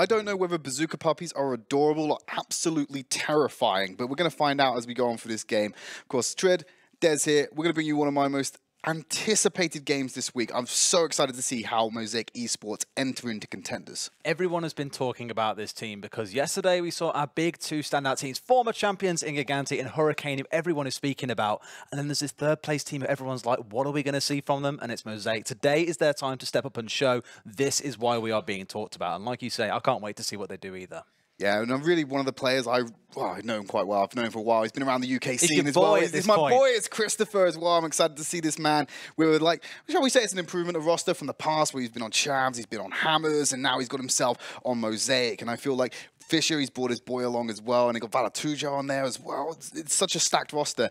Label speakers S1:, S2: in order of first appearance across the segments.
S1: I don't know whether Bazooka Puppies are adorable or absolutely terrifying, but we're going to find out as we go on for this game. Of course, Tridd, Des here. We're going to bring you one of my most anticipated games this week. I'm so excited to see how Mosaic eSports enter into Contenders.
S2: Everyone has been talking about this team because yesterday we saw our big two standout teams, former champions in Giganti and Hurricane, who everyone is speaking about. And then there's this third place team who everyone's like, what are we going to see from them? And it's Mosaic. Today is their time to step up and show this is why we are being talked about. And like you say, I can't wait to see what they do either.
S1: Yeah, and I'm really one of the players I know him quite well. I've known him for a while. He's been around the UK scene as well. He's my boy. It's Christopher as well. I'm excited to see this man. We were like, shall we say it's an improvement of roster from the past where he's been on Champs, he's been on Hammers, and now he's got himself on Mosaic. And I feel like Fisher, he's brought his boy along as well, and he got Valatuja on there as well. It's such a stacked roster.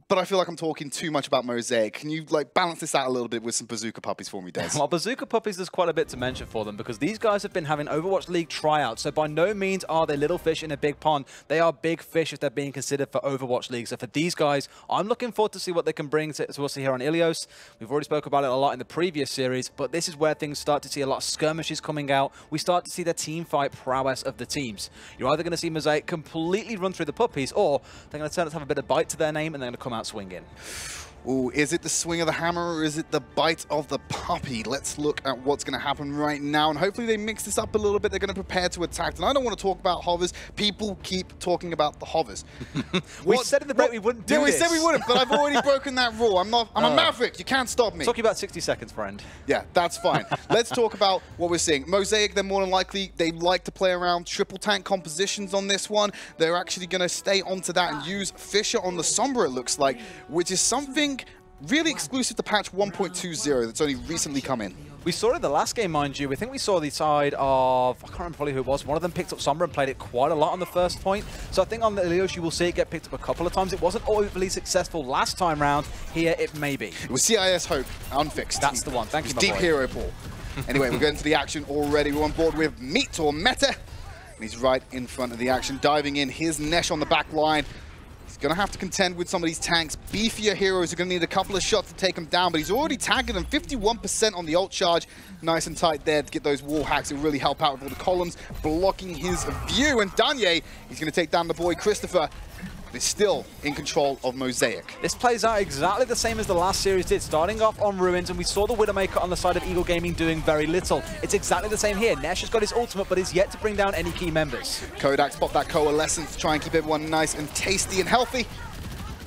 S1: But I feel like I'm talking too much about Mosaic. Can you like balance this out a little bit with some Bazooka Puppies for me, Des?
S2: Well, Bazooka Puppies, there's quite a bit to mention for them because these guys have been having Overwatch League tryouts. So by no means are they little fish in a big pond. They are big fish if they're being considered for Overwatch League. So for these guys, I'm looking forward to see what they can bring to us here on Ilios. We've already spoke about it a lot in the previous series, but this is where things start to see a lot of skirmishes coming out. We start to see the team fight prowess of the teams. You're either going to see Mosaic completely run through the Puppies, or they're going to turn out to have a bit of bite to their name and they're going to come out swinging.
S1: Ooh, is it the swing of the hammer or is it the bite of the puppy? Let's look at what's going to happen right now, and hopefully they mix this up a little bit. They're going to prepare to attack, and I don't want to talk about hovers. People keep talking about the hovers.
S2: We said in the break we wouldn't do this.
S1: We said we wouldn't, but I've already broken that rule. I'm a maverick. You can't stop me.
S2: Talking about 60 seconds, friend.
S1: Yeah, that's fine. Let's talk about what we're seeing. Mosaic, they're more than likely, they like to play around triple tank compositions on this one. They're actually going to stay onto that and use Fisher on the Sombra, it looks like, which is something really exclusive to patch 1.20 that's only recently come in.
S2: We saw it in the last game, mind you. I think we saw the side of, I can't remember fully who it was. One of them picked up Sombra and played it quite a lot on the first point. So I think on the Ilios you will see it get picked up a couple of times. It wasn't overly successful last time round. Here it may be.
S1: It was CIS Hope, unfixed.
S2: That's the one. Thank you, my
S1: Deep
S2: boy.
S1: hero pool. Anyway, we're going to the action already. We're on board with Meat or Meta. And he's right in front of the action, diving in. Here's Nesh on the back line. Going to have to contend with some of these tanks. Beefier heroes are going to need a couple of shots to take him down, but he's already tagging them 51% on the ult charge. Nice and tight there to get those wall hacks. It'll really help out with all the columns blocking his view. And Danye, he's going to take down the boy Christopher. But it's still in control of Mosaic.
S2: This plays out exactly the same as the last series did, starting off on Ruins, and we saw the Widowmaker on the side of Eagle Gaming doing very little. It's exactly the same here. Nesh has got his ultimate, but is yet to bring down any key members.
S1: Kodak's popped that Coalescence to try and keep everyone nice and tasty and healthy.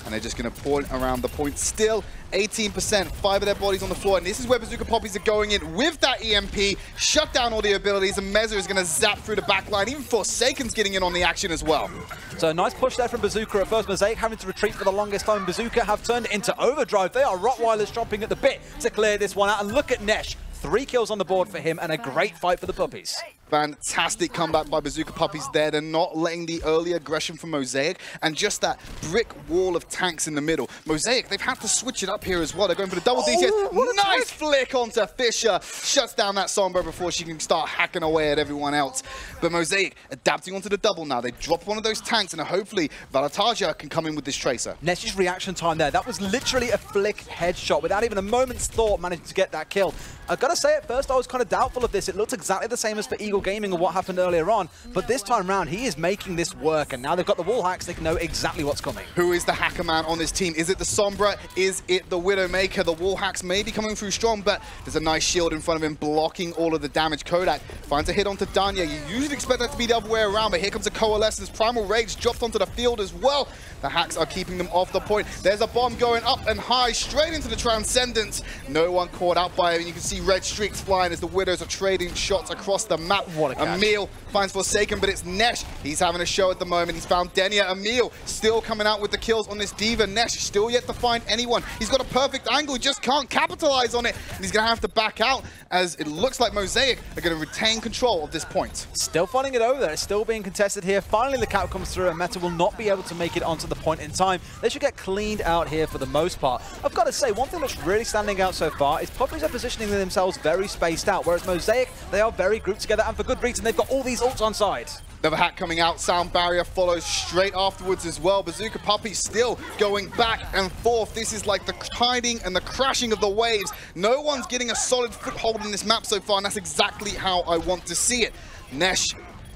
S1: And they're just going to point around the point still. 18%, 5 of their bodies on the floor. And this is where Bazooka Puppies are going in with that EMP. Shut down all the abilities, and Meza is going to zap through the back line. Even Forsaken's getting in on the action as well.
S2: So a nice push there from Bazooka at first. Mosaic having to retreat for the longest time. Bazooka have turned it into overdrive. They are Rottweilers chomping at the bit to clear this one out. And look at Nesh. 3 kills on the board for him and a great fight for the Puppies.
S1: Fantastic comeback by Bazooka Puppies there. They're not letting the early aggression from Mosaic, and just that brick wall of tanks in the middle. Mosaic, they've had to switch it up here as well. They're going for the double DTS. Nice flick onto Fisher. Shuts down that Sombra before she can start hacking away at everyone else. But Mosaic adapting onto the double now. They drop one of those tanks, and hopefully Valataja can come in with this Tracer.
S2: Nesh's reaction time there. That was literally a flick headshot without even a moment's thought managing to get that kill. I've got to say, at first I was kind of doubtful of this. It looked exactly the same as for Eagle Gaming and what happened earlier on, but this time round he is making this work, and now they've got the wall hacks. They can know exactly what's coming.
S1: Who is the hacker man on this team? Is it the Sombra? Is it the Widowmaker? The wall hacks may be coming through strong, but there's a nice shield in front of him blocking all of the damage. Kodak finds a hit onto Danya. You usually expect that to be the other way around, but here comes a Coalescence. Primal Rage dropped onto the field as well. The hacks are keeping them off the point. There's a bomb going up and high, straight into the Transcendence. No one caught out by it, and you can see red streaks flying as the Widows are trading shots across the map.
S2: What a catch.
S1: Emil finds Forsaken, but it's Nesh. He's having a show at the moment. He's found Denia. Emil still coming out with the kills on this Diva. Nesh still yet to find anyone. He's got a perfect angle. He just can't capitalize on it, and he's going to have to back out, as it looks like Mosaic are going to retain control of this point.
S2: Still finding it over there. It's still being contested here. Finally, the cap comes through, and Meta will not be able to make it onto the point in time. They should get cleaned out here for the most part. I've got to say, one thing that's really standing out so far is Puppies are positioning themselves very spaced out, whereas Mosaic, they are very grouped together, and for good reason. They've got all these ults on side.
S1: Another hack coming out. Sound barrier follows straight afterwards as well. Bazooka Puppies still going back and forth. This is like the tiding and the crashing of the waves. No one's getting a solid foothold in this map so far, and that's exactly how I want to see it. Nesh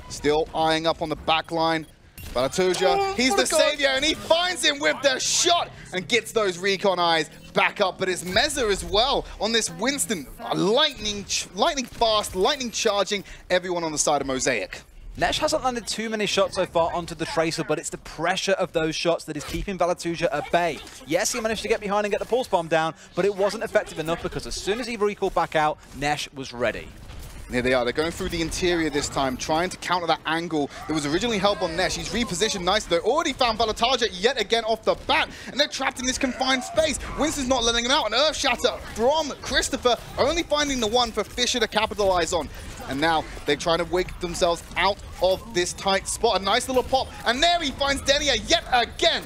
S1: still eyeing up on the back line. Balatuja, he's the savior, and he finds him with the shot and gets those recon eyes back up. But it's Meza as well on this Winston. Lightning fast, lightning charging everyone on the side of Mosaic.
S2: Nesh hasn't landed too many shots so far onto the Tracer, but it's the pressure of those shots that is keeping Balatuja at bay. Yes, he managed to get behind and get the pulse bomb down, but it wasn't effective enough because as soon as he recalled back out, Nesh was ready.
S1: Here they are. They're going through the interior this time, trying to counter that angle that was originally held on Nesh. He's repositioned nicely. They already found Balataja yet again off the bat, and they're trapped in this confined space. Winston's not letting him out. An Earth Shatter from Christopher, only finding the one for Fisher to capitalize on. And now they're trying to wig themselves out of this tight spot. A nice little pop, and there he finds Denia yet again.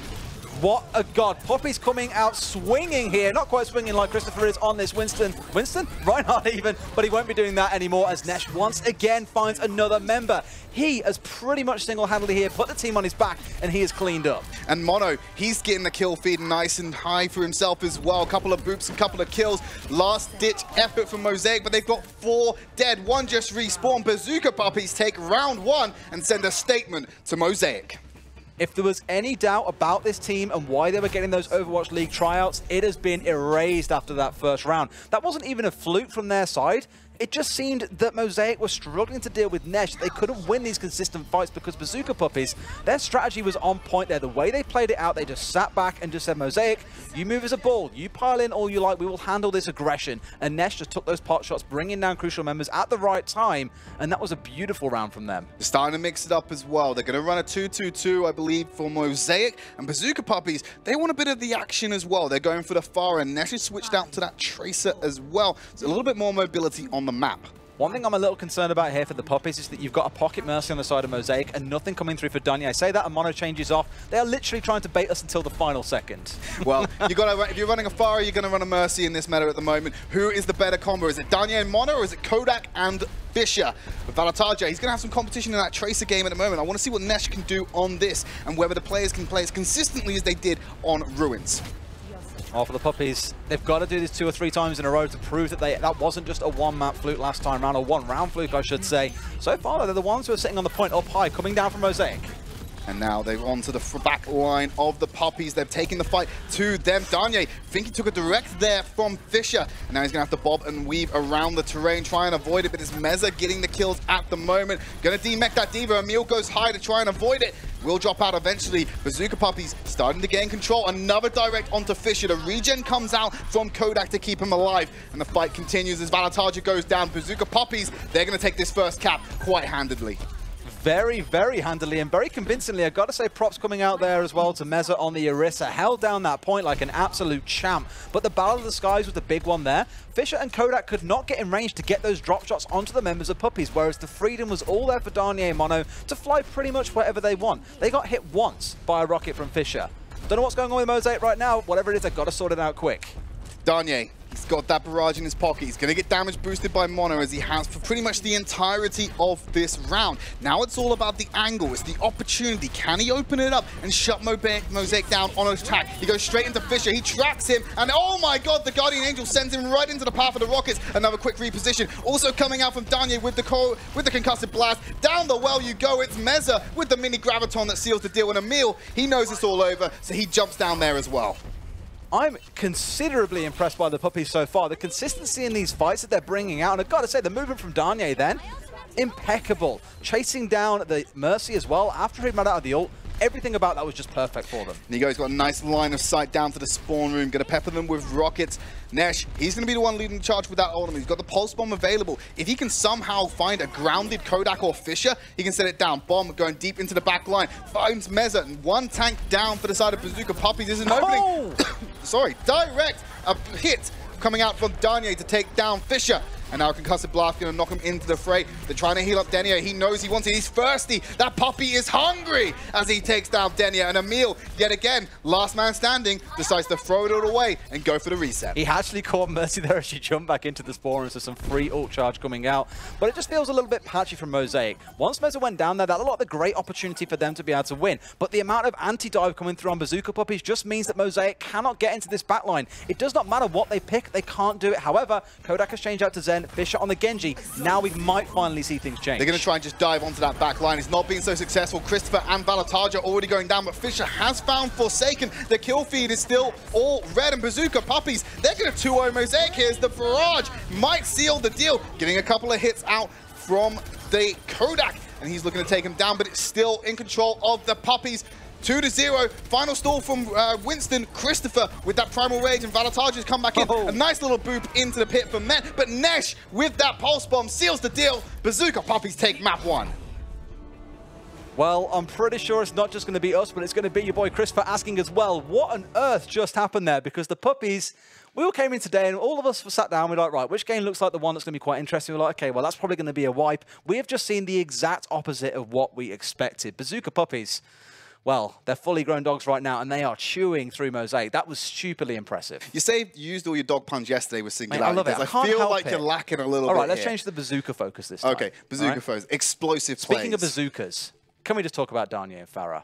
S2: What a god. Poppy's coming out swinging here. Not quite swinging like Christopher is on this Winston. Winston? Reinhardt even, but he won't be doing that anymore as Nesh once again finds another member. He has pretty much single-handedly here put the team on his back, and he is cleaned up.
S1: And Mono, he's getting the kill feed nice and high for himself as well. A couple of boops, a couple of kills. Last-ditch effort from Mosaic, but they've got 4 dead. 1 just respawned. Bazooka Puppies take round 1 and send a statement to Mosaic.
S2: If there was any doubt about this team and why they were getting those Overwatch League tryouts, it has been erased after that first round. That wasn't even a fluke from their side. It just seemed that Mosaic was struggling to deal with Nesh. They couldn't win these consistent fights because Bazooka Puppies, their strategy was on point there. The way they played it out, they just sat back and just said, Mosaic, you move as a ball. You pile in all you like. We will handle this aggression. And Nesh just took those pot shots, bringing down crucial members at the right time. And that was a beautiful round from them.
S1: They're starting to mix it up as well. They're going to run a 2-2-2, I believe, for Mosaic. And Bazooka Puppies, they want a bit of the action as well. They're going for the far end. Nesh has switched out to that Tracer as well. So a little bit more mobility on the map.
S2: One thing I'm a little concerned about here for the Puppies is that you've got a Pocket Mercy on the side of Mosaic and nothing coming through for Danya. I say that and Mono changes off. They are literally trying to bait us until the final second.
S1: Well, if you're running a Pharah, you're going to run a Mercy in this meta at the moment. Who is the better combo? Is it Danya and Mono, or is it Kodak and Fisher? With Balataja, he's going to have some competition in that Tracer game at the moment. I want to see what Nesh can do on this and whether the players can play as consistently as they did on Ruins.
S2: Oh, for the Puppies, they've got to do this 2 or 3 times in a row to prove that that wasn't just a one-map fluke last time round, or one-round fluke, I should say. So far, they're the ones who are sitting on the point up high, coming down from Mosaic.
S1: And now they're onto the back line of the Puppies. They've taken the fight to them. Danye, I think he took a direct there from Fisher. And now he's going to have to bob and weave around the terrain, try and avoid it. But it's Meza getting the kills at the moment. Going to demech that Diva. Emil goes high to try and avoid it. Will drop out eventually. Bazooka Puppies starting to gain control. Another direct onto Fisher. The regen comes out from Kodak to keep him alive. And the fight continues as Balataja goes down. Bazooka Puppies, they're going to take this first cap quite handedly.
S2: Very, very handily and very convincingly. I've got to say props coming out there as well to Meza on the Orisa. Held down that point like an absolute champ. But the Battle of the Skies was the big one there. Fisher and Kodak could not get in range to get those drop shots onto the members of Puppies, whereas the freedom was all there for Darnier and Mono to fly pretty much wherever they want. They got hit once by a rocket from Fisher. Don't know what's going on with Mosaic right now. Whatever it is, they've got to sort it out quick.
S1: Darnier, he's got that barrage in his pocket. He's going to get damage boosted by Mono as he has for pretty much the entirety of this round. Now it's all about the angle. It's the opportunity. Can he open it up and shut Mosaic down on an attack? He goes straight into Fisher. He tracks him. And oh my god, the Guardian Angel sends him right into the path of the rockets. Another quick reposition. Also coming out from Danye with the concussive blast. Down the well you go. It's Meza with the mini graviton that seals the deal. And Emil, he knows it's all over, so he jumps down there as well.
S2: I'm considerably impressed by the Puppies so far. The consistency in these fights that they're bringing out, and I've got to say, the movement from Darnier then, impeccable. Chasing down the Mercy as well after he ran out of the ult. Everything about that was just perfect for them.
S1: Nigo's got a nice line of sight down to the spawn room. Going to pepper them with rockets. Nesh, he's going to be the one leading the charge with that ultimate. He's got the pulse bomb available. If he can somehow find a grounded Kodak or Fisher, he can set it down. Bomb going deep into the back line. Finds Meza. And one tank down for the side of Bazooka Puppies. There's an opening. Sorry, direct. A hit coming out from Darnier to take down Fisher. And now a concussive blast going to knock him into the fray. They're trying to heal up Denia. He knows he wants it. He's thirsty. That puppy is hungry as he takes down Denia. And Emil, yet again, last man standing, decides to throw it all away and go for the reset.
S2: He actually caught Mercy there as she jumped back into the spawn room, so some free ult charge coming out. But it just feels a little bit patchy from Mosaic. Once Meza went down there, that looked like the great opportunity for them to be able to win. But the amount of anti-dive coming through on Bazooka Puppies just means that Mosaic cannot get into this backline. It does not matter what they pick, they can't do it. However, Kodak has changed out to Z. then Fisher on the Genji. Now we might finally see things change.
S1: They're going to try and just dive onto that back line. It's not been so successful. Christopher and Valataja already going down, but Fisher has found Forsaken. The kill feed is still all red, and Bazooka Puppiez, they're going to 2-0 Mosaic here as the Barrage might seal the deal, getting a couple of hits out from the Kodak, and he's looking to take him down, but it's still in control of the Puppies. 2-0, final stall from Winston. Christopher with that Primal Rage, and Valataja's come back in. A nice little boop into the pit for Men, but Nesh with that Pulse Bomb seals the deal. Bazooka Puppiez take map 1.
S2: Well, I'm pretty sure it's not just going to be us, but it's going to be your boy Christopher asking as well, what on earth just happened there? Because the Puppies, we all came in today and all of us sat down, we're like, right, which game looks like the one that's going to be quite interesting? We're like, okay, well, that's probably going to be a wipe. We have just seen the exact opposite of what we expected. Bazooka Puppiez, well, they're fully grown dogs right now, and they are chewing through Mosaic. That was stupidly impressive.
S1: You say you used all your dog puns yesterday with Singularity.
S2: I love it.
S1: I feel like you're lacking a little bit.
S2: All right, let's change to the Bazooka focus this time.
S1: Okay, Bazooka focus. Explosive plays.
S2: Speaking of bazookas, can we just talk about Darnier and Farah?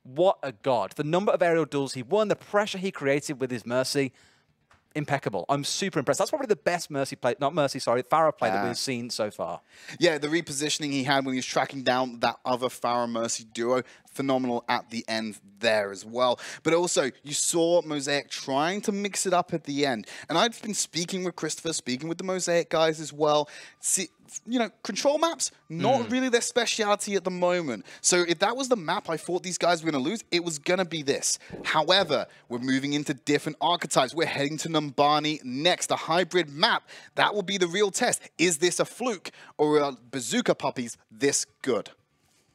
S2: What a god. The number of aerial duels he won, the pressure he created with his Mercy, impeccable. I'm super impressed. That's probably the best Farah play that we've seen so far. Yeah, the repositioning he had when he was tracking down that other Farah Mercy duo, phenomenal at the end there as well. But also, you saw Mosaic trying to mix it up at the end. And I've been speaking with Christopher, speaking with the Mosaic guys as well. See, you know, control maps, not really their speciality at the moment. So if that was the map I thought these guys were going to lose, it was going to be this. However, we're moving into different archetypes. We're heading to Numbani next, a hybrid map. That will be the real test. Is this a fluke, or are Bazooka Puppies this good?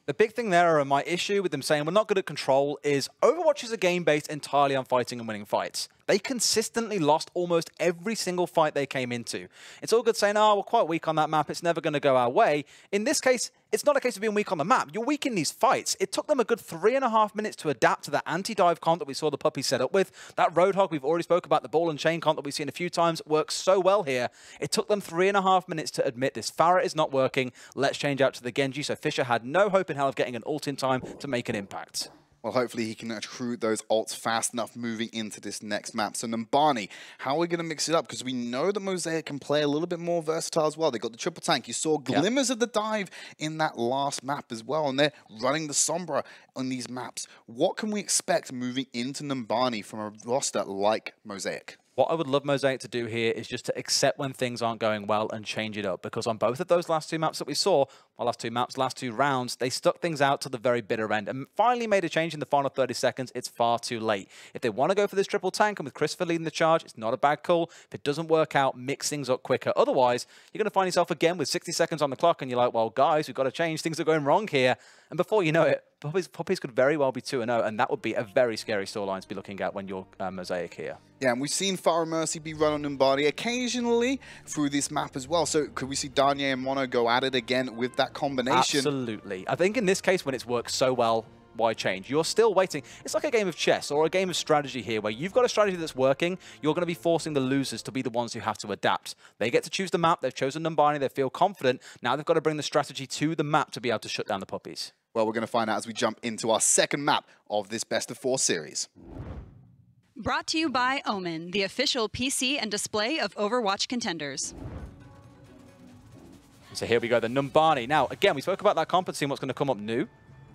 S2: The big thing there, and my issue with them saying we're not good at control, is Overwatch is a game based entirely on fighting and winning fights. They consistently lost almost every single fight they came into. It's all good saying, oh, we're quite weak on that map, it's never going to go our way. In this case, it's not a case of being weak on the map. You're weak in these fights. It took them a good 3.5 minutes to adapt to the anti-dive comp that we saw the Puppies set up with. That Roadhog, we've already spoke about, the ball and chain comp that we've seen a few times, works so well here. It took them 3.5 minutes to admit this. Farah is not working. Let's change out to the Genji. So Fisher had no hope in hell of getting an ult in time to make an impact. Well, hopefully he can accrue those ults fast enough moving into this next map. So Numbani, how are we going to mix it up? Because we know that Mosaic can play a little bit more versatile as well. They got the triple tank. You saw glimmers of the dive in that last map as well. And they're running the Sombra on these maps. What can we expect moving into Numbani from a roster like Mosaic? What I would love Mosaic to do here is just to accept when things aren't going well and change it up. Because on both of those last two maps that we saw, well, last two rounds, they stuck things out to the very bitter end and finally made a change in the final 30 seconds. It's far too late. If they want to go for this triple tank and with Christopher leading the charge, it's not a bad call. If it doesn't work out, mix things up quicker. Otherwise, you're going to find yourself again with 60 seconds on the clock and you're like, well, guys, we've got to change. Things are going wrong here. And before you know it, Puppies could very well be 2-0, and that would be a very scary storyline to be looking at when you're Mosaic here. Yeah, and we've seen Farah Mercy be run on Numbani occasionally through this map as well. So could we see Darnier and Mono go at it again with that combination? Absolutely. I think in this case, when it's worked so well, why change? You're still waiting. It's like a game of chess or a game of strategy here where you've got a strategy that's working. You're going to be forcing the losers to be the ones who have to adapt. They get to choose the map. They've chosen Numbani. They feel confident. Now they've got to bring the strategy to the map to be able to shut down the Puppies. Well, we're going to find out as we jump into our second map of this Best of 4 series.
S3: Brought to you by Omen, the official PC and display of Overwatch Contenders.
S2: So here we go, the Numbani. Now, again, we spoke about that comp and seeing what's going to come up new.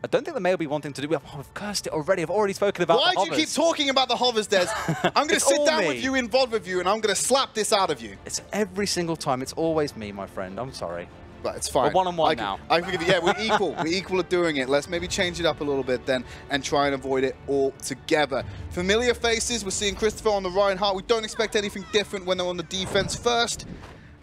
S2: I don't think there may be one thing to do. Oh, we've cursed it already. I've already spoken about the hovers. Why do you keep
S1: talking about the hovers, Des? I'm going to sit down with you in VOD with you, and I'm going to slap this out of you.
S2: It's every single time. It's always me, my friend. I'm sorry.
S1: But it's fine.
S2: We're one-on-one now.
S1: I forgive you. Yeah, we're equal. We're equal at doing it. Let's maybe change it up a little bit then and try and avoid it all together. Familiar faces. We're seeing Christopher on the Reinhardt. We don't expect anything different when they're on the defense first.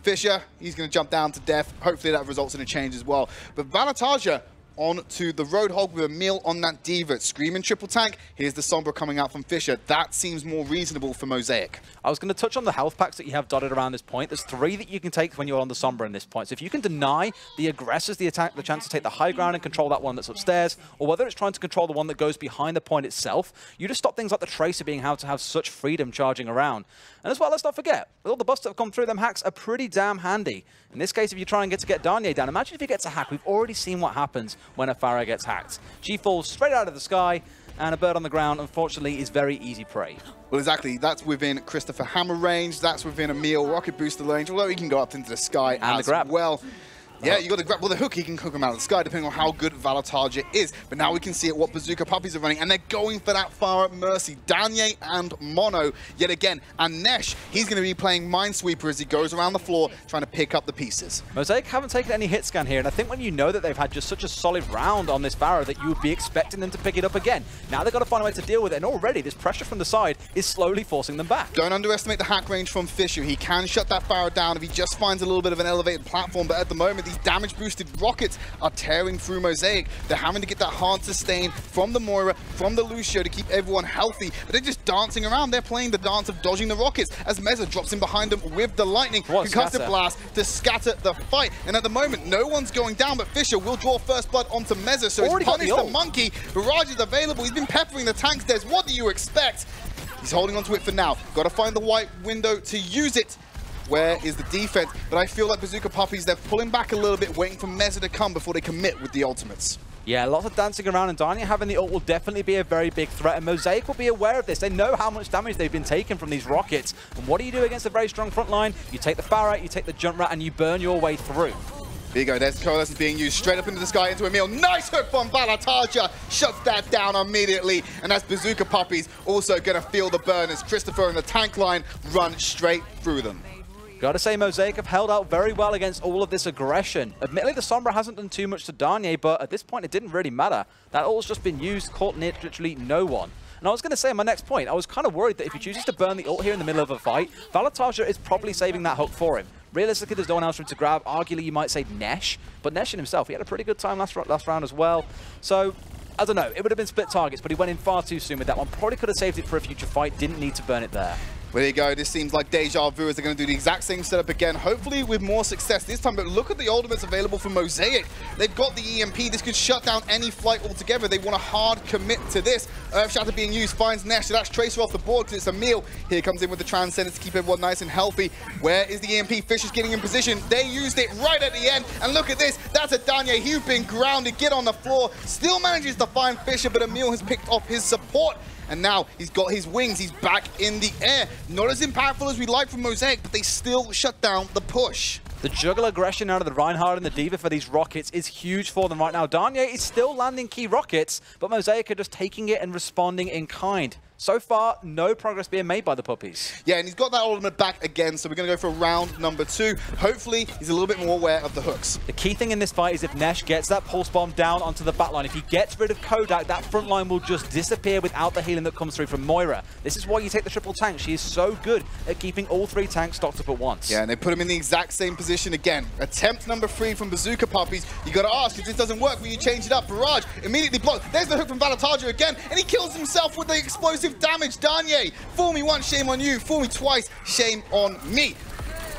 S1: Fisher, he's going to jump down to death. Hopefully that results in a change as well. But Valataja on to the Roadhog with a meal on that Diva. Screaming triple tank. Here's the Sombra coming out from Fisher. That seems more reasonable for Mosaic. I was going to touch on the health packs that you have dotted around this point. There's 3 that you can take when you're on the Sombra in this point. So if you can deny the aggressors the chance to take the high ground and control that one that's upstairs, or whether it's trying to control the one that goes behind the point itself, you just stop things like the Tracer being able to have such freedom charging around. And as well, let's not forget, with all the busts that have come through, them hacks are pretty damn handy. In this case, if you try and get Darnier down, imagine if he gets a hack. We've already seen what happens when a Farah gets hacked. G falls straight out of the sky,
S2: and a bird on the ground, unfortunately, is very easy prey.
S1: Well, exactly. That's within Christopher Hammer range. That's within Emil Rocket Booster range, although he can go up into the sky
S2: and
S1: as
S2: the grab.
S1: well. Yeah, you got the grab. Well, the hook, he can hook him out of the sky, depending on how good Valatarja is. But now we can see what Bazooka Puppiez are running, and they're going for that far at Mercy. Danye and Mono, yet again. And Nesh, he's going to be playing Minesweeper as he goes around the floor, trying to pick up the pieces.
S2: Mosaic haven't taken any hit scan here, and I think when you know that they've had just such a solid round on this Pharaoh that you would be expecting them to pick it up again. Now they've got to find a way to deal with it, and already this pressure from the side is slowly forcing them back.
S1: Don't underestimate the hack range from Fisher. He can shut that Pharaoh down if he just finds a little bit of an elevated platform, but at the moment, these damage-boosted rockets are tearing through Mosaic. They're having to get that hard sustain from the Moira, from the Lucio to keep everyone healthy, but they're just dancing around. They're playing the dance of dodging the rockets as Meza drops in behind them with the lightning. Concussive blast to scatter the fight. And at the moment, no one's going down, but Fisher will draw first blood onto Meza, so he's punished the monkey. Barrage is available. He's been peppering the tanks. Des, what do you expect? He's holding onto it for now. Got to find the white window to use it. Where is the defense? But I feel like Bazooka Puppiez, they're pulling back a little bit, waiting for Meza to come before they commit with the ultimates.
S2: Yeah, lots of dancing around, and Danya having the ult will definitely be a very big threat, and Mosaic will be aware of this. They know how much damage they've been taking from these rockets. And what do you do against a very strong front line? You take the Pharaoh, you take the Jump Rat, and you burn your way through.
S1: There you go, there's Coalescence being used straight up into the sky into Emil. Nice hook from Valatarja, shuts that down immediately. And that's Bazooka Puppiez also going to feel the burn as Christopher and the tank line run straight through them.
S2: Gotta say, Mosaic have held out very well against all of this aggression. Admittedly, the Sombra hasn't done too much to Danye, but at this point, it didn't really matter. That ult's just been used, caught literally no one. And I was going to say in my next point, I was kind of worried that if he chooses to burn the ult here in the middle of a fight, Valatarja is probably saving that hook for him. Realistically, there's no one else for him to grab. Arguably, you might say Nesh, but Nesh in himself, he had a pretty good time last round as well. So, I don't know, it would have been split targets, but he went in far too soon with that one. Probably could have saved it for a future fight, didn't need to burn it there.
S1: Well, there you go. This seems like deja vu as they're going to do the exact same setup again, hopefully with more success this time. But look at the ultimates available for Mosaic. They've got the EMP. This could shut down any flight altogether. They want a hard commit to this. Earthshatter being used, finds Nesh. So that's Tracer off the board because it's Emil. Here comes in with the Transcendence to keep everyone nice and healthy. Where is the EMP? Fisher's getting in position. They used it right at the end. And look at this. That's a Danye. He's been grounded. Get on the floor. Still manages to find Fisher, but Emil has picked off his support. And now he's got his wings. He's back in the air. Not as impactful as we'd like from Mosaic, but they still shut down the push.
S2: The juggle aggression out of the Reinhardt and the Diva for these rockets is huge for them right now. Danye is still landing key rockets, but Mosaic are just taking it and responding in kind. So far, no progress being made by the Puppies.
S1: Yeah, and he's got that ultimate back again, so we're going to go for round number 2. Hopefully, he's a little bit more aware of the hooks.
S2: The key thing in this fight is if Nesh gets that pulse bomb down onto the backline, if he gets rid of Kodak, that front line will just disappear without the healing that comes through from Moira. This is why you take the triple tank. She is so good at keeping all 3 tanks stocked up at once.
S1: Yeah, and they put him in the exact same position again. Attempt number 3 from Bazooka Puppiez. You got to ask, if this doesn't work, will you change it up? Barrage immediately blocked. There's the hook from Valatarja again, and he kills himself with the explosive damage. Danye, fool me once, shame on you. Fool me twice, shame on me.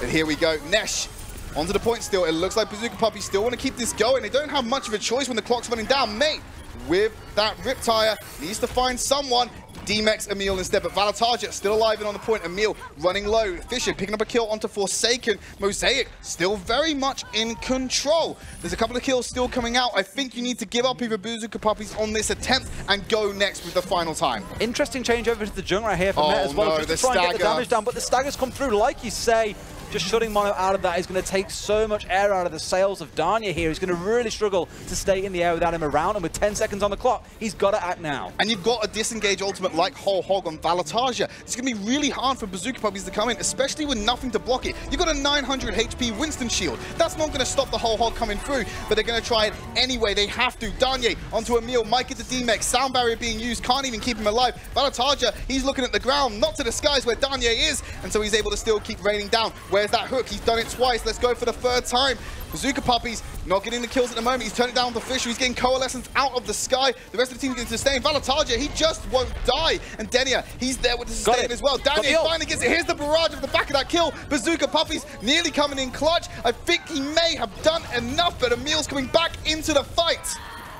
S1: But here we go. Nesh onto the point still. It looks like Bazooka Puppiez still want to keep this going. They don't have much of a choice when the clock's running down. Mate, with that Riptire, needs to find someone. D-Mex Emil instead, but Valatarja still alive and on the point. Emil running low. Fisher picking up a kill onto Forsaken. Mosaic still very much in control. There's a couple of kills still coming out. I think you need to give up either Bazooka Puppiez on this attempt and go next with the final time.
S2: Interesting change over to the Jungler here for Met as well,
S1: no,
S2: just to try and get the damage down, but the staggers come through, like you say. Just shutting Mono out of that is going to take so much air out of the sails of Danya here. He's going to really struggle to stay in the air without him around, and with 10 seconds on the clock, he's got to act now. And
S1: you've got a disengage ultimate like Whole Hog on Valatarja. It's going to be really hard for Bazooka Puppiez to come in, especially with nothing to block it. You've got a 900 HP Winston shield. That's not going to stop the Whole Hog coming through, but they're going to try it anyway. They have to. Danye onto Emil, might get the D-Mex. Sound barrier being used, can't even keep him alive. Valatarja, he's looking at the ground, not to the skies where Danye is, and so he's able to still keep raining down. Where's that hook? He's done it twice. Let's go for the 3rd time. Bazooka Puppiez not getting the kills at the moment. He's turned it down with the Fisher. He's getting Coalescence out of the sky. The rest of the team getting sustained. Valatarja, he just won't die. And Denia, he's there with the sustain as well. Daniel finally gets it. Here's the barrage of the back of that kill. Bazooka Puppiez nearly coming in clutch. I think he may have done enough, but Emil's coming back into the fight.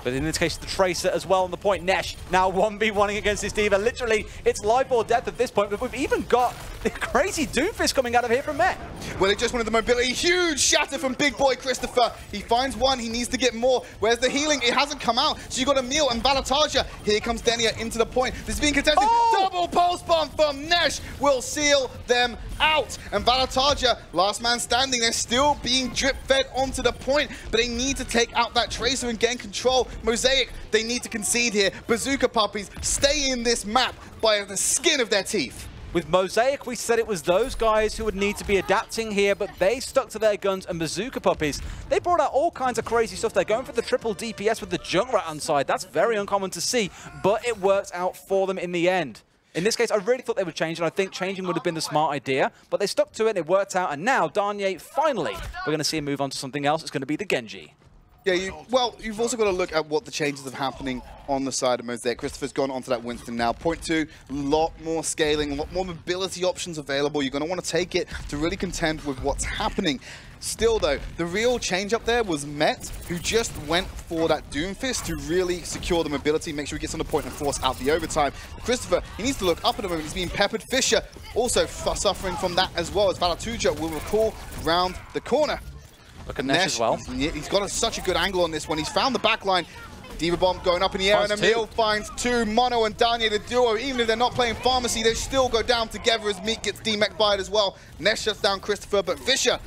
S2: But in this case, the Tracer as well on the point. Nesh now 1v1ing against this Diva. Literally, it's life or death at this point. But we've even got The crazy Doomfist coming out of here from Met.
S1: Well, they just wanted the mobility. Huge shatter from big boy Christopher. He finds one. He needs to get more. Where's the healing? It hasn't come out. So you got Emil and Valataja. Here comes Denia into the point. This is being contested.
S2: Oh!
S1: Double pulse bomb from Nesh will seal them out. And Valataja, last man standing. They're still being drip fed onto the point, but they need to take out that Tracer and gain control. Mosaic, they need to concede here. Bazooka Puppies stay in this map by the skin of their teeth.
S2: With Mosaic, we said it was those guys who would need to be adapting here, but they stuck to their guns, and Bazooka Puppies, they brought out all kinds of crazy stuff. They're going for the triple DPS with the Junkrat on side. That's very uncommon to see, but it worked out for them in the end. In this case, I really thought they would change, and I think changing would have been the smart idea, but they stuck to it, and it worked out, and now Darnier, finally, we're going to see him move on to something else. It's going to be the Genji.
S1: Yeah, you've also got to look at what the changes are happening on the side of Mosaic. Christopher's gone onto that Winston now. Point two, a lot more scaling, a lot more mobility options available. You're going to want to take it to really contend with what's happening. Still, though, the real change up there was Met, who just went for that Doomfist to really secure the mobility, make sure he gets on the point and force out the overtime. Christopher, he needs to look up at the moment. He's being peppered. Fisher also suffering from that as well, as Valatuja will recall round the corner.
S2: Look at Nesh as well.
S1: He's got such a good angle on this one. He's found the backline. Diva Bomb going up in the air, and Emil finds two. Mono and Danya, the duo, even if they're not playing Pharmacy, they still go down together as Meat gets DMEC by it as well. Nesh shuts down Christopher, but Fisher,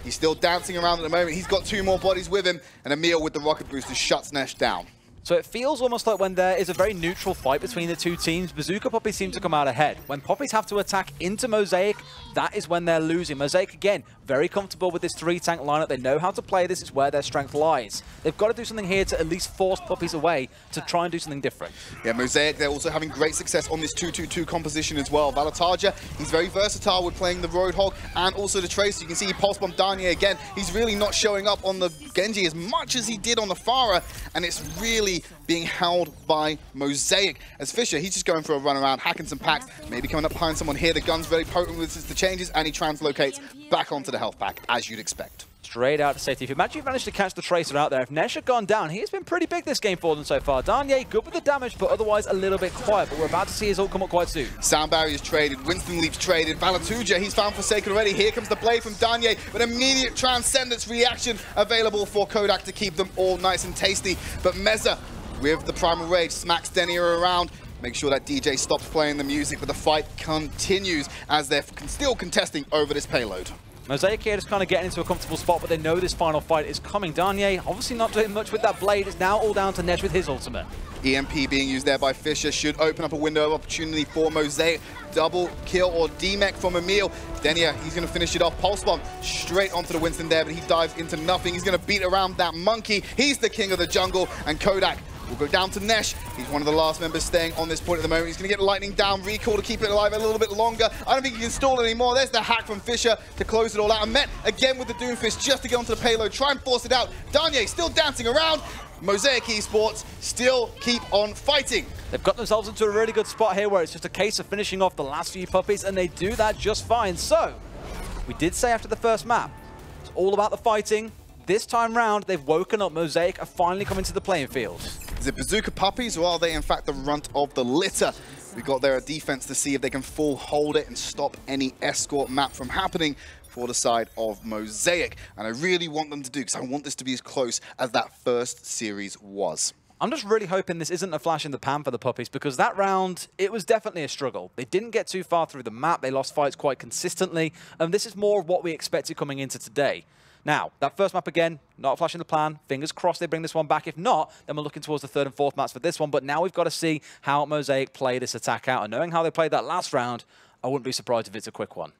S1: he's still dancing around at the moment. He's got two more bodies with him, and Emil with the rocket booster shuts Nesh down.
S2: So it feels almost like when there is a very neutral fight between the two teams, Bazooka Puppies seem to come out ahead. When Puppies have to attack into Mosaic, that is when they're losing. Mosaic, again, very comfortable with this three-tank lineup. They know how to play this. It's where their strength lies. They've got to do something here to at least force Puppies away to try and do something different. Yeah,
S1: Mosaic, they're also having great success on this 2-2-2 composition as well. Valataja, he's very versatile with playing the Roadhog and also the Tracer. You can see he pulse bomb Danye again. He's really not showing up on the Genji as much as he did on the Pharah, and it's really being held by Mosaic. As Fisher, he's just going for a run around, hacking some packs, maybe coming up behind someone here. The gun's very potent with the changes, and he translocates back onto the health pack, as you'd expect.
S2: Straight out to safety. If you imagine you've managed to catch the Tracer out there, if Nesh had gone down, he has been pretty big this game for them so far. Darnier, good with the damage, but otherwise a little bit quiet. But we're about to see his ult come up quite soon.
S1: Sound barriers traded, Winston Leap's traded, Valatuja, he's found Forsaken already. Here comes the blade from Darnier, with immediate Transcendence reaction available for Kodak to keep them all nice and tasty. But Meza, with the Primal Rage, smacks Denier around. Make sure that DJ stops playing the music, but the fight continues as they're still contesting over this payload.
S2: Mosaic here just kind of getting into a comfortable spot, but they know this final fight is coming. Darnier obviously not doing much with that blade. It's now all down to Nesh with his ultimate.
S1: EMP being used there by Fisher should open up a window of opportunity for Mosaic. Double kill or DMEC from Emil. Denia, he's going to finish it off. Pulse bomb straight onto the Winston there, but he dives into nothing. He's going to beat around that monkey. He's the king of the jungle, and Kodak will go down to Nesh. He's one of the last members staying on this point at the moment. He's going to get lightning down, recall to keep it alive a little bit longer. I don't think he can stall it anymore. There's the hack from Fisher to close it all out. And Met again with the Doomfist just to get onto the payload, try and force it out. Darnier still dancing around. Mosaic eSports still keep on fighting.
S2: They've got themselves into a really good spot here where it's just a case of finishing off the last few Puppies, and they do that just fine. So, we did say after the first map, it's all about the fighting. This time round, they've woken up. Mosaic are finally coming to the playing field.
S1: Is it Bazooka Puppies, or are they in fact the runt of the litter? We got their defense to see if they can full hold it and stop any escort map from happening for the side of Mosaic. And I really want them to do, because I want this to be as close as that first series was.
S2: I'm just really hoping this isn't a flash in the pan for the Puppies, because that round, it was definitely a struggle. They didn't get too far through the map. They lost fights quite consistently. And this is more of what we expected coming into today. Now, that first map again, not a flash in the plan. Fingers crossed they bring this one back. If not, then we're looking towards the third and fourth maps for this one. But now we've got to see how Mosaic play this attack out. And knowing how they played that last round, I wouldn't be surprised if it's a quick one.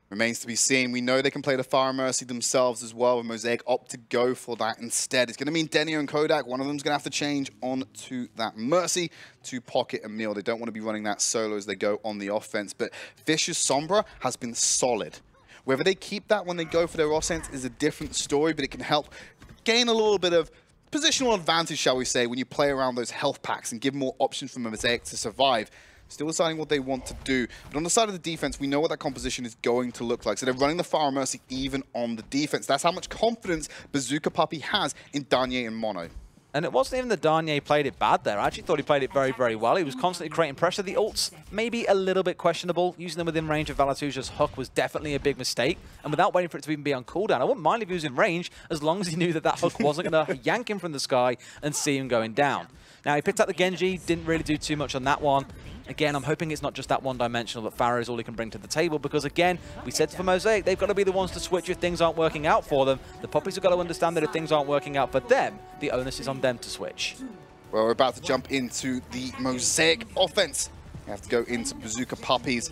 S1: Remains to be seen. We know they can play the Fire Mercy themselves as well, and Mosaic opt to go for that instead. It's going to mean Denia and Kodak. One of them's going to have to change on to that Mercy to pocket Emil. They don't want to be running that solo as they go on the offense. But Fisher's Sombra has been solid. Whether they keep that when they go for their offense is a different story, but it can help gain a little bit of positional advantage, shall we say, when you play around those health packs and give more options for Mosaic to survive. Still deciding what they want to do. But on the side of the defense, we know what that composition is going to look like. So they're running the Fire Mercy even on the defense. That's how much confidence Bazooka Puppy has in Darnier and Mono.
S2: And it wasn't even that Darnier played it bad there. I actually thought he played it very, very well. He was constantly creating pressure. The ults, maybe a little bit questionable. Using them within range of Valatuja's hook was definitely a big mistake. And without waiting for it to even be on cooldown, I wouldn't mind if he was in range as long as he knew that that hook wasn't going to yank him from the sky and see him going down. Now, he picked up the Genji, didn't really do too much on that one. Again, I'm hoping it's not just that one-dimensional, that Pharaoh is all he can bring to the table, because again, we said for Mosaic, they've got to be the ones to switch if things aren't working out for them. The Puppies have got to understand that if things aren't working out for them, the onus is on them to switch.
S1: Well, we're about to jump into the Mosaic offense. We have to go into Bazooka Puppiez,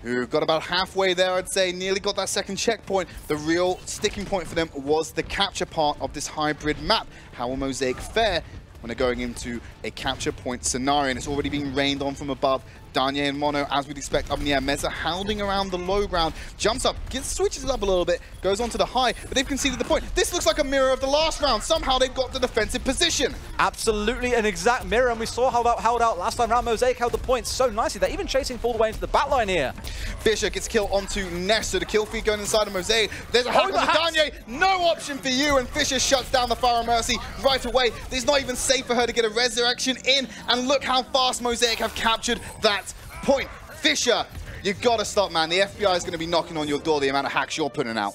S1: who got about halfway there, I'd say, nearly got that second checkpoint. The real sticking point for them was the capture part of this hybrid map. How will Mosaic fare when they're going into a capture point scenario? And it's already being rained on from above. Darnier and Mono, as we'd expect, up in the air. Meza hounding around the low ground, jumps up, switches it up a little bit, goes on to the high, but they've conceded the point. This looks like a mirror of the last round. Somehow they've got the defensive position.
S2: Absolutely an exact mirror, and we saw how that held out last time round. Mosaic held the points so nicely. They're even chasing all the way into the back line here.
S1: Fisher gets killed onto Nesh, so the kill feed going inside of Mosaic. There's a hack on the Darnier, no option for you, and Fisher shuts down the Pharaoh Mercy right away. It's not even safe for her to get a resurrection in, and look how fast Mosaic have captured that point. Fisher, you've got to stop, man. The FBI is going to be knocking on your door, the amount of hacks you're putting out.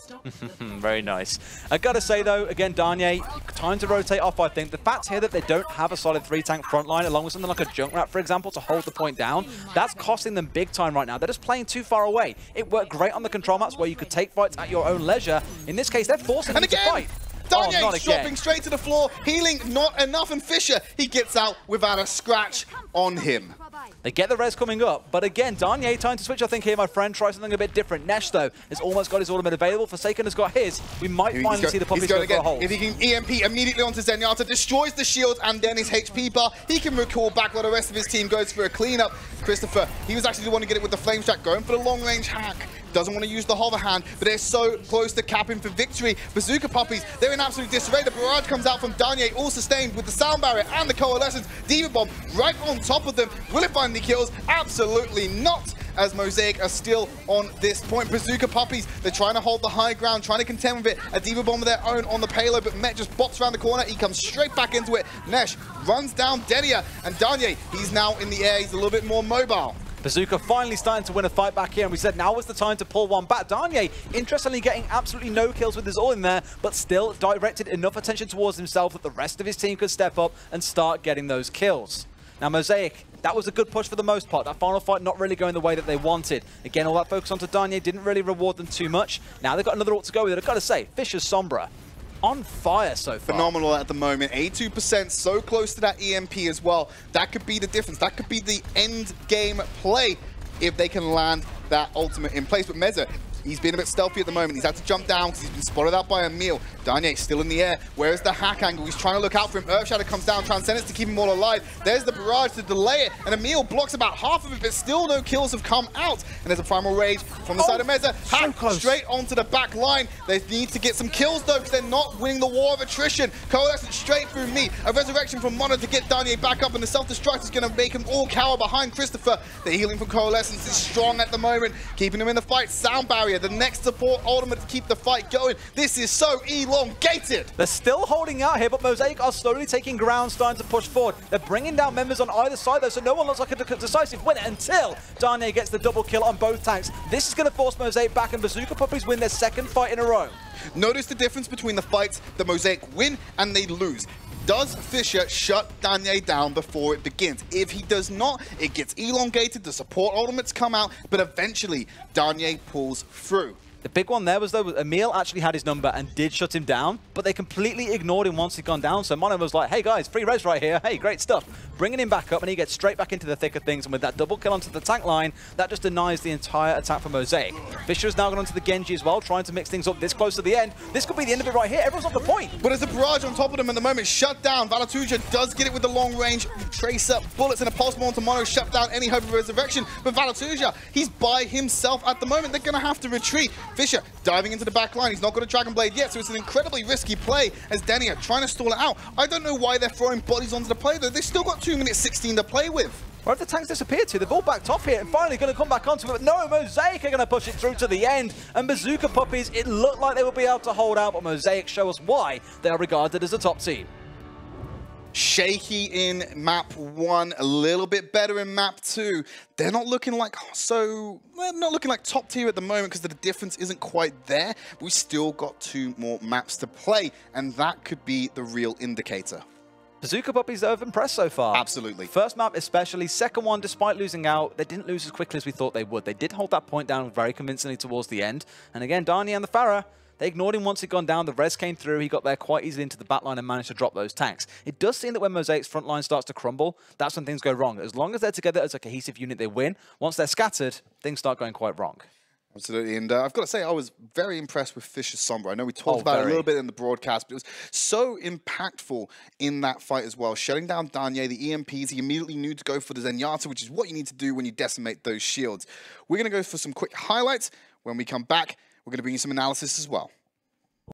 S2: Very nice. I got to say, though, again, Darnier, time to rotate off, I think. The fact here that they don't have a solid 3-tank front line, along with something like a Junkrat, for example, to hold the point down, that's costing them big time right now. They're just playing too far away. It worked great on the control maps where you could take fights at your own leisure. In this case, they're forcing you to fight.
S1: Darnier dropping straight to the floor, healing not enough, and Fisher, he gets out without a scratch on him.
S2: They get the res coming up, but again, Darnier time to switch, I think, here, my friend. Try something a bit different. Nesh, though, has almost got his ultimate available. Forsaken has got his. We might finally see the Puppies go for a hold.
S1: If he can EMP immediately onto Zenyatta, destroys the shield and then his HP bar, he can recall back while the rest of his team goes for a cleanup. Christopher, he was actually the one to get it with the flame stack, going for the long-range hack. Doesn't want to use the hover hand, but they're so close to capping for victory. Bazooka Puppiez, they're in absolute disarray. The barrage comes out from Darnier, all sustained with the sound barrier and the coalescence. Diva Bomb right on top of them. Will it find the kills? Absolutely not, as Mosaic are still on this point. Bazooka Puppiez, they're trying to hold the high ground, trying to contend with it. A Diva Bomb of their own on the payload, but Met just bops around the corner. He comes straight back into it. Nesh runs down Dedia, and Darnier, he's now in the air. He's a little bit more mobile.
S2: Bazooka finally starting to win a fight back here, and we said now was the time to pull one back. Darnier, interestingly, getting absolutely no kills with his ult in there, but still directed enough attention towards himself that the rest of his team could step up and start getting those kills. Now, Mosaic, that was a good push for the most part. That final fight not really going the way that they wanted. Again, all that focus onto Darnier didn't really reward them too much. Now they've got another ult to go with it. I've got to say, Fisher's Sombra, on fire so far.
S1: Phenomenal at the moment. 82%, so close to that EMP as well. That could be the difference. That could be the end game play if they can land that ultimate in place. But Meza, he's been a bit stealthy at the moment. He's had to jump down because he's been spotted out by Emil. Darnier still in the air. Where's the hack angle? He's trying to look out for him. Earthshadow comes down. Transcendence to keep him all alive. There's the barrage to delay it. And Emil blocks about half of it, but still no kills have come out. And there's a Primal Rage from the side of Meza. Hack straight onto the back line. They need to get some kills, though, because they're not winning the war of attrition. Coalescence straight through me. A resurrection from Mono to get Darnier back up, and the self-destruct is going to make him all cower behind Christopher. The healing from Coalescence is strong at the moment, keeping him in the fight. Sound barrier, the next support ultimate to keep the fight going. This is so elongated.
S2: They're still holding out here, but Mosaic are slowly taking ground, starting to push forward. They're bringing down members on either side, though, so no one looks like a decisive winner until Darnier gets the double kill on both tanks. This is going to force Mosaic back, and Bazooka Puppiez win their second fight in a row.
S1: Notice the difference between the fights that Mosaic win and they lose. Does Fisher shut Darnier down before it begins? If he does not, it gets elongated, the support ultimates come out, but eventually Darnier pulls through.
S2: The big one there was, though, Emil actually had his number and did shut him down, but they completely ignored him once he'd gone down. So Mono was like, hey guys, free res right here. Hey, great stuff. Bringing him back up, and he gets straight back into the thick of things. And with that double kill onto the tank line, that just denies the entire attack for Mosaic. Fisher's now gone onto the Genji as well, trying to mix things up this close to the end. This could be the end of it right here. Everyone's on the point.
S1: But there's a barrage on top of them at the moment. Shut down. Valatuja does get it with the long range tracer bullets and a pulse bomb to Mono. Shut down any hope of resurrection. But Valatuja, he's by himself at the moment. They're going to have to retreat. Fisher diving into the back line. He's not got a Dragon Blade yet, so it's an incredibly risky play as Denia trying to stall it out. I don't know why they're throwing bodies onto the play, though. They've still got 2 minutes 16 to play with.
S2: Where have the tanks disappeared to? They've all backed off here and finally going to come back onto it. But no, Mosaic are going to push it through to the end. And Bazooka Puppiez, it looked like they would be able to hold out, but Mosaic show us why they are regarded as a top team.
S1: shaky in map 1, a little bit better in map 2. They're not looking like top tier at the moment because the difference isn't quite there. We've still got 2 more maps to play, and that could be the real indicator.
S2: Bazooka Puppiez, though, have impressed so far.
S1: Absolutely.
S2: First map especially. Second one, despite losing out, they didn't lose as quickly as we thought they would. They did hold that point down very convincingly towards the end. And again, Darnie and the Farah, they ignored him once he'd gone down. The res came through. He got there quite easily into the backline and managed to drop those tanks. It does seem that when Mosaic's front line starts to crumble, that's when things go wrong. As long as they're together as a cohesive unit, they win. Once they're scattered, things start going quite wrong.
S1: Absolutely, and I've got to say, I was very impressed with Fisher's Sombra. I know we talked about it a little bit in the broadcast, but it was so impactful in that fight as well. Shutting down Danye, the EMPs, he immediately knew to go for the Zenyatta, which is what you need to do when you decimate those shields. We're going to go for some quick highlights. When we come back, we're going to bring you some analysis as well.